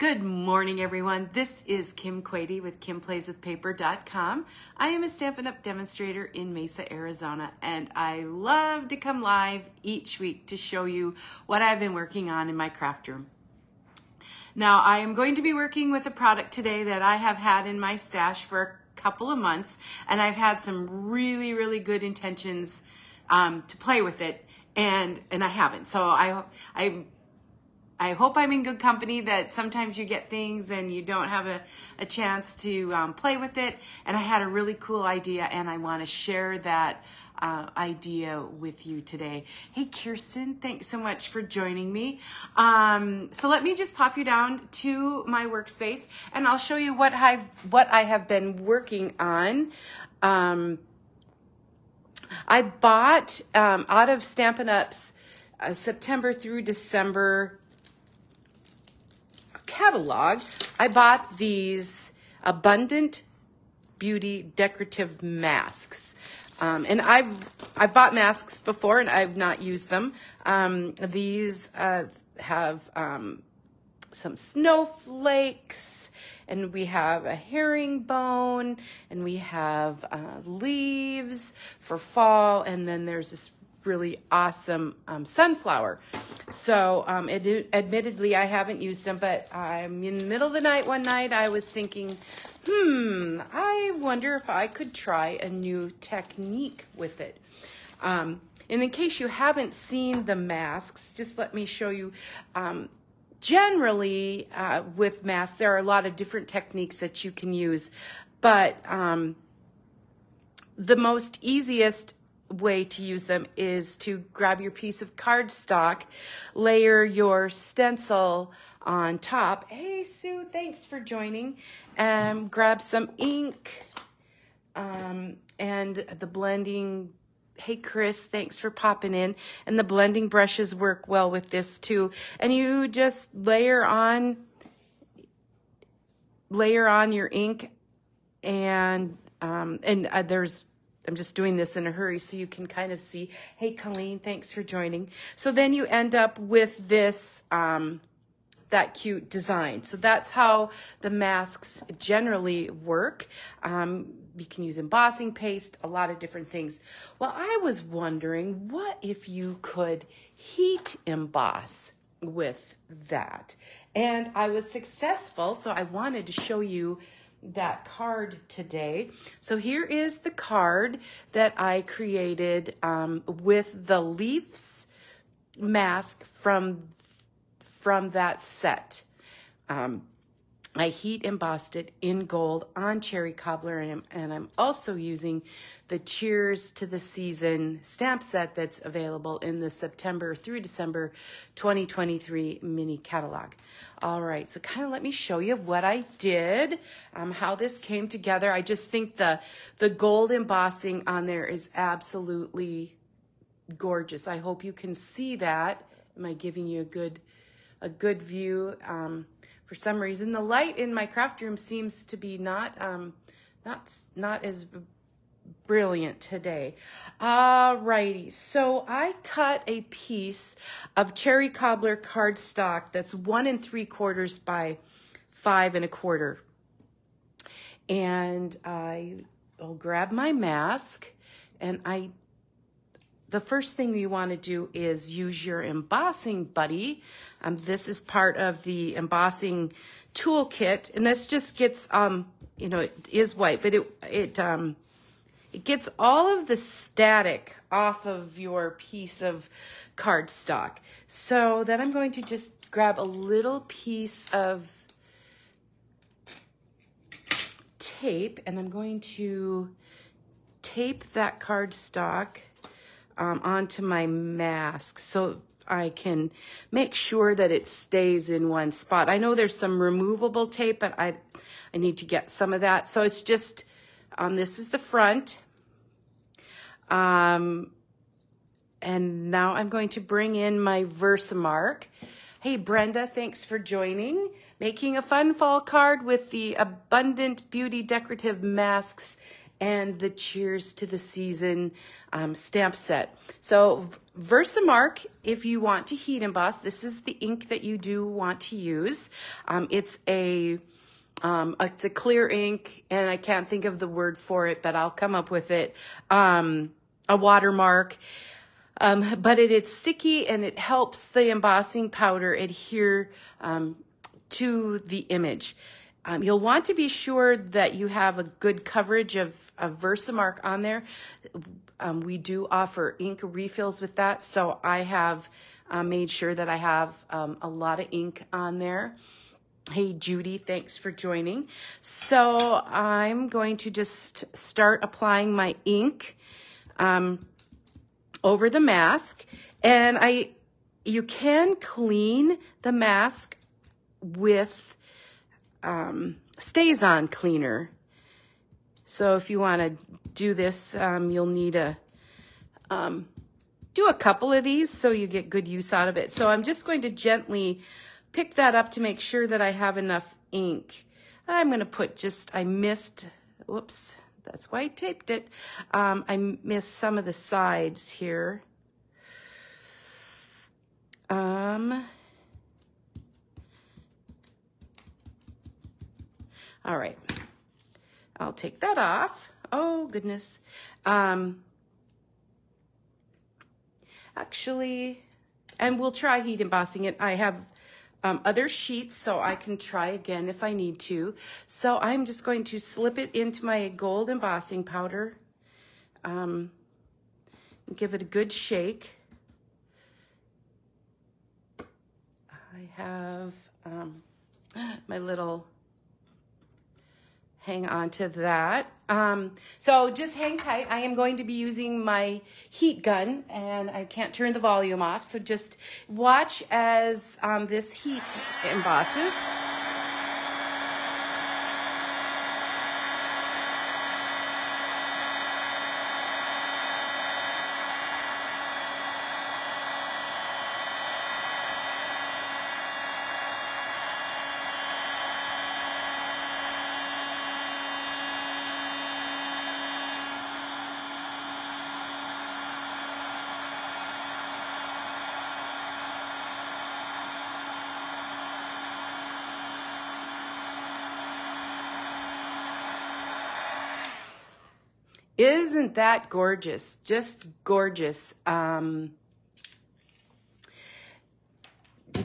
Good morning, everyone. This is Kim Quady with KimPlaysWithPaper.com. I am a Stampin' Up! Demonstrator in Mesa, Arizona, and I love to come live each week to show you what I've been working on in my craft room. Now, I am going to be working with a product today that I have had in my stash for a couple of months, and I've had some really good intentions to play with it, and I haven't. So I hope I'm in good company, that sometimes you get things and you don't have a chance to play with it. And I had a really cool idea, and I want to share that idea with you today. Hey, Kirsten, thanks so much for joining me. So let me just pop you down to my workspace, and I'll show you what I have been working on. I bought out of Stampin' Up's September through December catalog, I bought these Abundant Beauty decorative masks. And I've bought masks before and I've not used them. These have some snowflakes, and we have a herringbone, and we have leaves for fall, and then there's this really awesome sunflower. So admittedly, I haven't used them, but I'm in the middle of the night one night, I was thinking, I wonder if I could try a new technique with it. And in case you haven't seen the masks, just let me show you. Generally, with masks, there are a lot of different techniques that you can use, but the most easiest way to use them is to grab your piece of cardstock, layer your stencil on top. Hey, Sue, thanks for joining. Grab some ink and the blending. Hey, Chris, thanks for popping in. And the blending brushes work well with this too. And you just layer on your ink, and I'm just doing this in a hurry so you can kind of see. Hey, Colleen, thanks for joining. So then you end up with this, that cute design. So that's how the masks generally work. You can use embossing paste, a lot of different things. Well, I was wondering, what if you could heat emboss with that? And I was successful, so I wanted to show you that card today. So here is the card that I created with the Leaves mask from that set. I heat embossed it in gold on cherry cobbler, and I'm also using the Cheers to the Season stamp set that's available in the September through December 2023 mini catalog. All right, so kind of let me show you what I did, how this came together. I just think the gold embossing on there is absolutely gorgeous. I hope you can see that. Am I giving you a good view? For some reason, the light in my craft room seems to be not as brilliant today. All righty, so I cut a piece of cherry cobbler cardstock that's 1 3/4 by 5 1/4, and I'll grab my mask, and the first thing you want to do is use your embossing buddy. This is part of the embossing toolkit, and this just gets, it is white, but it gets all of the static off of your piece of cardstock. So then I'm going to just grab a little piece of tape, and I'm going to tape that cardstock onto my mask so I can make sure that it stays in one spot. I know there's some removable tape, but I need to get some of that. So it's just, this is the front. And now I'm going to bring in my Versamark. Hey, Brenda, thanks for joining. Making a fun fall card with the Abundant Beauty decorative masks and the Cheers to the Season stamp set. So Versamark, if you want to heat emboss, this is the ink that you do want to use. It's a clear ink, and I can't think of the word for it, but I'll come up with it. A watermark. But it's sticky, and it helps the embossing powder adhere to the image. You'll want to be sure that you have a good coverage of Versamark on there. We do offer ink refills with that, so I have made sure that I have a lot of ink on there. Hey, Judy, thanks for joining. So I'm going to just start applying my ink over the mask, and you can clean the mask with StazOn cleaner. So if you want to do this, you'll need to do a couple of these so you get good use out of it. So I'm just going to gently pick that up to make sure that I have enough ink. I'm going to put whoops, that's why I taped it. I missed some of the sides here. All right, I'll take that off. Oh, goodness. Actually, and we'll try heat embossing it. I have other sheets, so I can try again if I need to. So I'm just going to slip it into my gold embossing powder. Give it a good shake. I have my little, hang on to that. So just hang tight. I am going to be using my heat gun, and I can't turn the volume off. So just watch as this heat embosses. Isn't that gorgeous? Just gorgeous. Did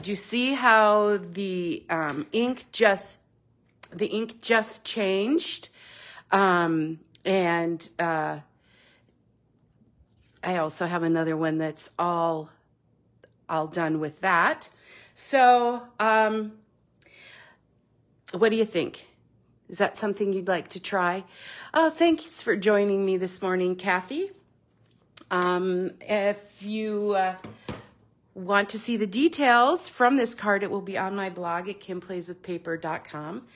you see how the ink just changed? And I also have another one that's all done with that. So what do you think? Is that something you'd like to try? Oh, thanks for joining me this morning, Kathy. If you want to see the details from this card, it will be on my blog at kimplayswithpaper.com.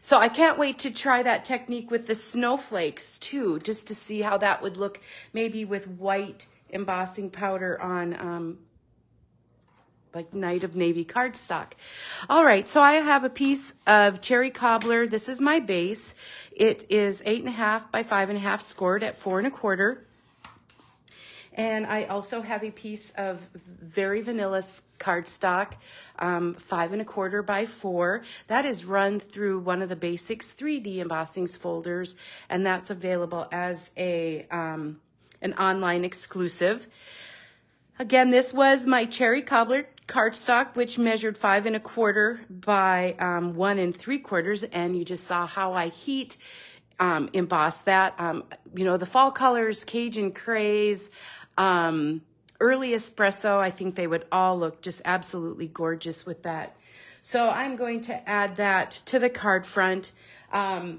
So I can't wait to try that technique with the snowflakes too, just to see how that would look maybe with white embossing powder on like Night of Navy cardstock. All right, so I have a piece of cherry cobbler. This is my base. It is 8.5 by 5.5 scored at 4 1/4. And I also have a piece of very vanilla cardstock, 5 1/4 by 4. That is run through one of the Basics 3D embossings folders, and that's available as an online exclusive. Again, this was my cherry cobbler cardstock, which measured 5 1/4 by 1 3/4, and you just saw how I heat emboss that. The fall colors, Cajun Craze, early espresso, I think they would all look just absolutely gorgeous with that. So I'm going to add that to the card front. I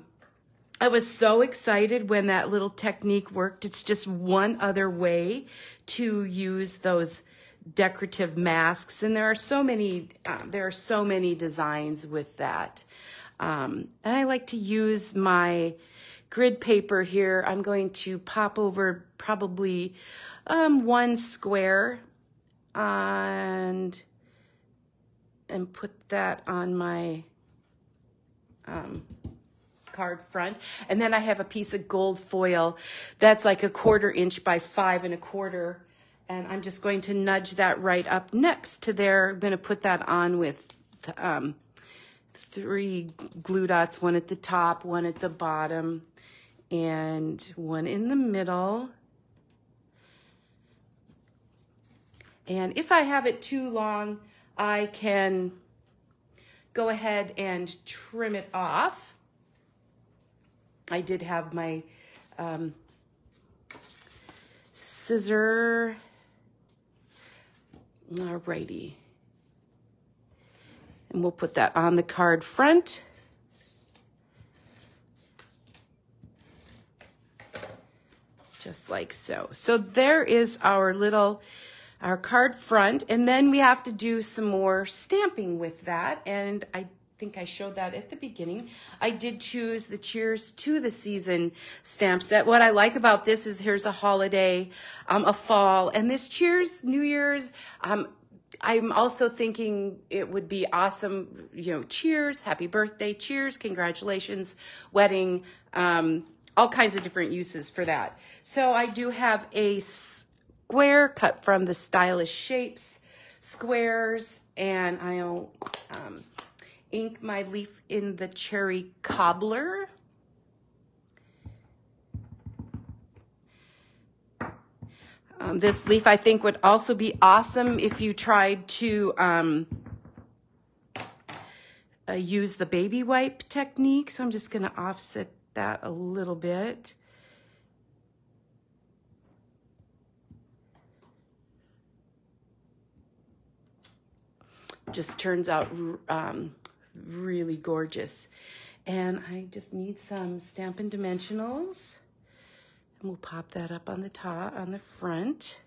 was so excited when that little technique worked. It's just one other way to use those decorative masks, and there are so many designs with that. And I like to use my grid paper here. I'm going to pop over probably 1 square and put that on my card front. And then I have a piece of gold foil that's like 1/4 inch by 5 1/4. And I'm just going to nudge that right up next to there. I'm going to put that on with 3 glue dots, one at the top, one at the bottom, and one in the middle. And if I have it too long, I can go ahead and trim it off. I did have my scissor. Alrighty. And we'll put that on the card front. Just like so. So there is our card front, and then we have to do some more stamping with that, and I think I showed that at the beginning. I did choose the Cheers to the Season stamp set. What I like about this is here's a holiday, a fall, and this Cheers, New Year's. I'm also thinking it would be awesome, cheers, happy birthday, cheers, congratulations, wedding, all kinds of different uses for that. So I do have a square cut from the Stylish Shapes squares, and I'll ink my leaf in the Cherry Cobbler. This leaf, I think, would also be awesome if you tried to use the baby wipe technique. So I'm just going to offset that a little bit. Just turns out really gorgeous. And I just need some Stampin' Dimensionals. And we'll pop that up on the top, on the front.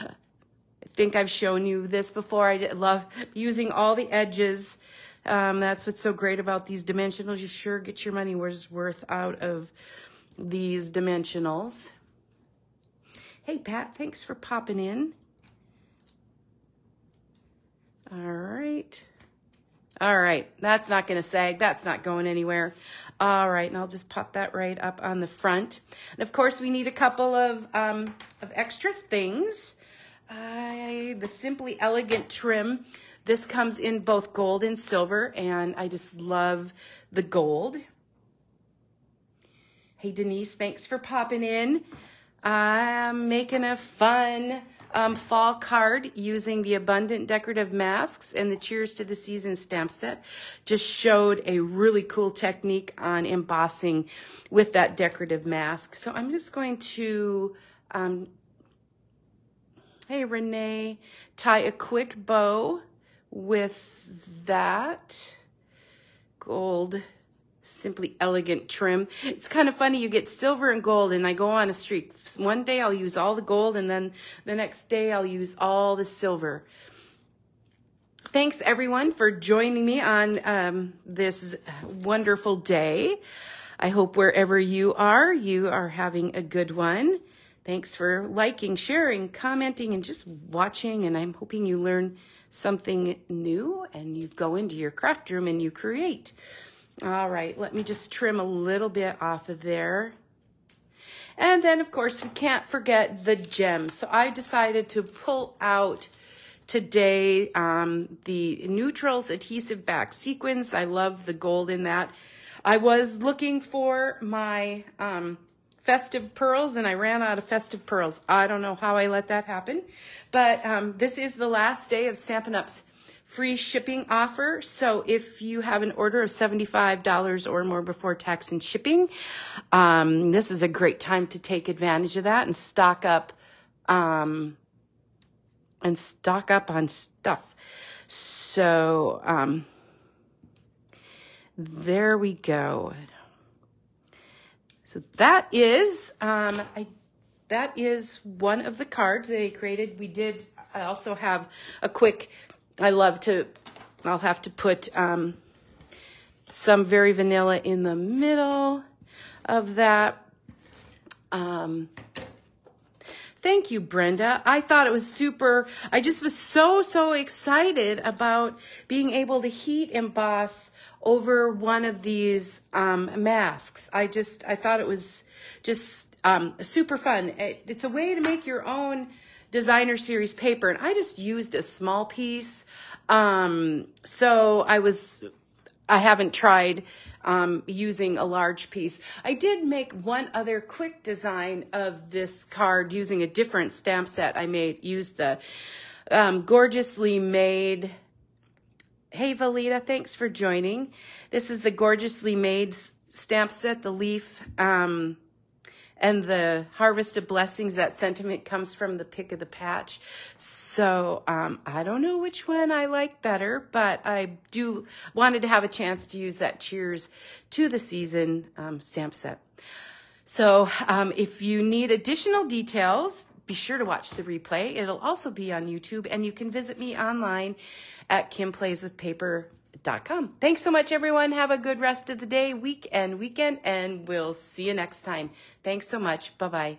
I think I've shown you this before. I love using all the edges. That's what's so great about these dimensionals. You sure get your money worth out of these dimensionals. Hey, Pat, thanks for popping in. All right. All right, that's not going to sag. That's not going anywhere. All right, and I'll just pop that right up on the front. And of course, we need a couple of extra things. The Simply Elegant trim. This comes in both gold and silver, and I just love the gold. Hey, Denise, thanks for popping in. I'm making a fun fall card using the Abundant Decorative Masks and the Cheers to the Season stamp set. Just showed a really cool technique on embossing with that decorative mask. So I'm just going to, hey Renee, tie a quick bow with that gold Simply Elegant trim. It's kind of funny, you get silver and gold, and I go on a streak. One day I'll use all the gold, and then the next day I'll use all the silver. Thanks everyone for joining me on this wonderful day. I hope wherever you are having a good one. Thanks for liking, sharing, commenting, and just watching, and I'm hoping you learn something new and you go into your craft room and you create. All right, let me just trim a little bit off of there. And then, of course, we can't forget the gems. So I decided to pull out today the Neutrals Adhesive Back Sequins. I love the gold in that. I was looking for my festive pearls, and I ran out of festive pearls. I don't know how I let that happen. But this is the last day of Stampin' Up's free shipping offer. So if you have an order of $75 or more before tax and shipping, this is a great time to take advantage of that and stock up on stuff. So there we go. So that is that is one of the cards that I created. I also have a quick. I'll have to put some Very Vanilla in the middle of that. Thank you, Brenda. I thought it was super. I just was so excited about being able to heat emboss over one of these masks. I thought it was just super fun. It's a way to make your own designer series paper, and I just used a small piece. So I haven't tried using a large piece. I did make one other quick design of this card using a different stamp set. Used the Gorgeously Made. Hey, Valita, thanks for joining. This is the Gorgeously Made stamp set, the leaf, and the Harvest of Blessings. That sentiment comes from the Pick of the Patch. So I don't know which one I like better, but I wanted to have a chance to use that Cheers to the Season stamp set. So if you need additional details, be sure to watch the replay. It'll also be on YouTube, and you can visit me online at KimPlaysWithPaper.com. Thanks so much, everyone. Have a good rest of the day, weekend, and we'll see you next time. Thanks so much. Bye-bye.